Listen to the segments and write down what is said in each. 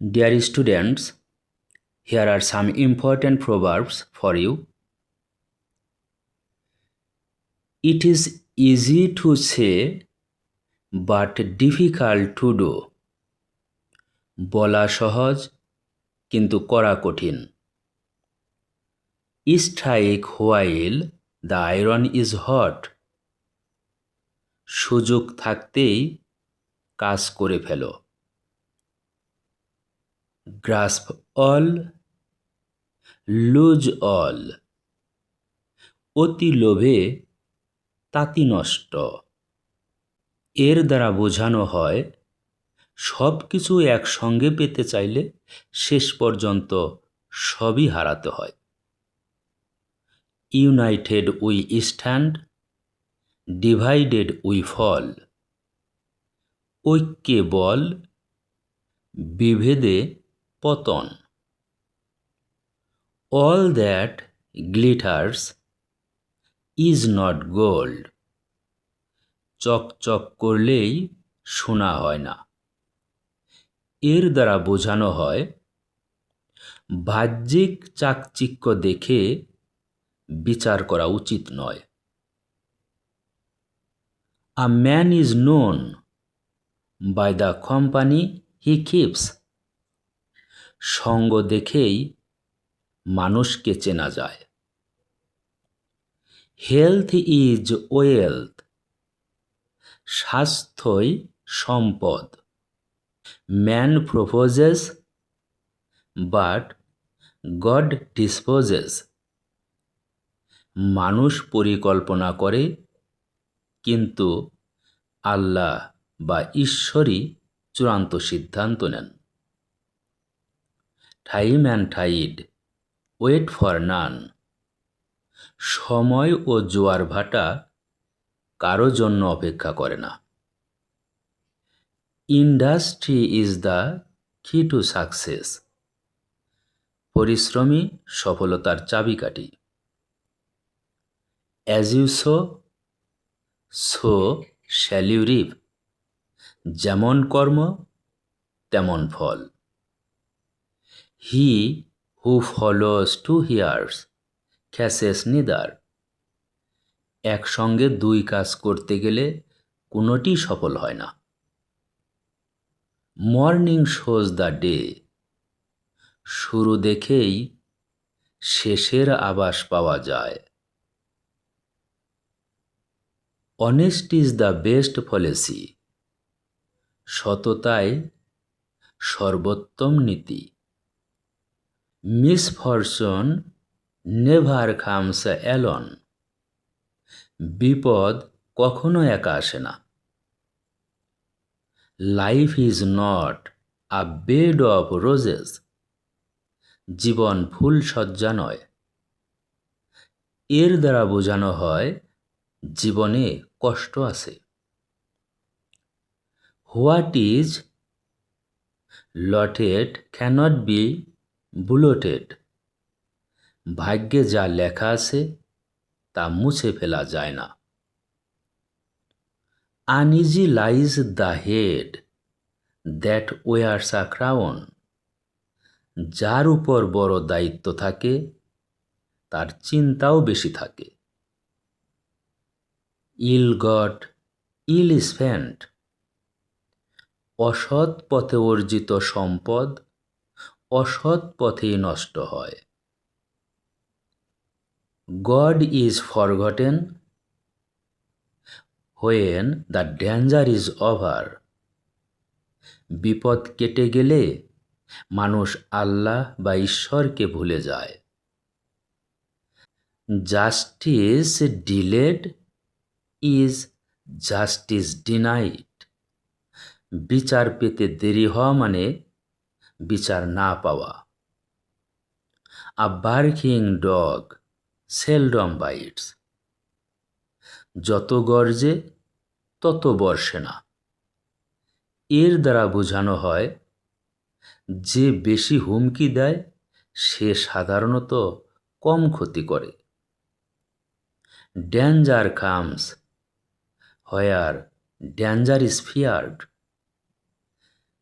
Dear students, here are some important proverbs for you. It is easy to say but difficult to do. বলা সহজ কিন্তু করা কঠিন। Strike while the iron is hot. সুযোগ থাকতেই কাজ করে ফেলো। Grasp all, lose all. অতি লোভে তাঁতি নষ্ট। এর দ্বারা বোঝানো হয় সব কিছু একসঙ্গে পেতে চাইলে শেষ পর্যন্ত সবই হারাতে হয়। United we stand, divided we fall. ঐক্যে বল, বিভেদে পতন। All that glitters is not gold. চকচক করলেই সোনা হয় না। এর দ্বারা বোঝানো হয় বাহ্যিক চাকচিক্য দেখে বিচার করা উচিত নয়। A man is known by the company he keeps. সঙ্গ দেখেই মানুষকে চেনা যায়। Health is wealth. স্বাস্থ্যই সম্পদ। Man proposes but god disposes. মানুষ পরিকল্পনা করে কিন্তু আল্লাহ বা ঈশ্বরই চূড়ান্ত সিদ্ধান্ত নেন। Time and tide wait for none. সময় ও জোয়ার ভাটা কারো জন্য অপেক্ষা করে না। Industry is the key to success. পরিশ্রমী সফলতার চাবিকাঠি। As you sow so shall you reap. যেমন কর্ম তেমন ফল। He who follows two hares catches neither. একসঙ্গে দুই কাজ করতে গেলে কোনোটি সফল হয় না। Morning shows the day. শুরু দেখেই শেষের আভাস পাওয়া যায়। Honest is the best policy. সততাই সর্বোত্তম নীতি। Misfortune never comes alone. বিপদ কখনো একা আসে না। Life is not a bed of roses. জীবন ফুল সজ্জা নয়। এর দ্বারা বোঝানো হয় জীবনে কষ্ট আছে। What is lotted cannot be blotted. ভাগ্যে যা লেখা আছে তা মুছে ফেলা যায় না। Uneasy lies the head that wears a crown. যার উপর বড় দায়িত্ব থাকে তার চিন্তাও বেশি থাকে। Ill got ill spent. অসৎ পথে অর্জিত সম্পদ অসৎ পথেই নষ্ট হয়। God is forgotten when the danger is over. বিপদ কেটে গেলে মানুষ আল্লাহ বা ঈশ্বরকে ভুলে যায়। Justice delayed is justice denied. বিচার পেতে দেরি হওয়া মানে বিচার না পাওয়া। আ বার্কিং ডগ সেলডম বাইটস। যত গর্জে তত বর্ষে না। এর দ্বারা বোঝানো হয় যে বেশি হুমকি দেয় সে সাধারণত কম ক্ষতি করে। Danger comes where danger is feared.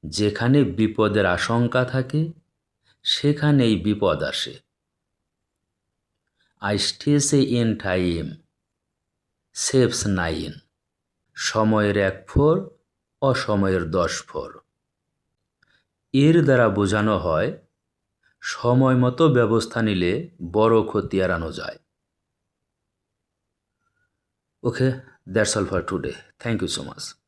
যেখানে বিপদের আশঙ্কা থাকে সেখানেই বিপদ আসে। I stage in time saves nine. সময়ের 1 ফোর, অসময়ের 10 ফোর। এর দ্বারা বোঝানো হয় সময় মতো ব্যবস্থা নিলে বড় ক্ষতি এড়ানো যায়। Okay, that's all for today. Thank you so much.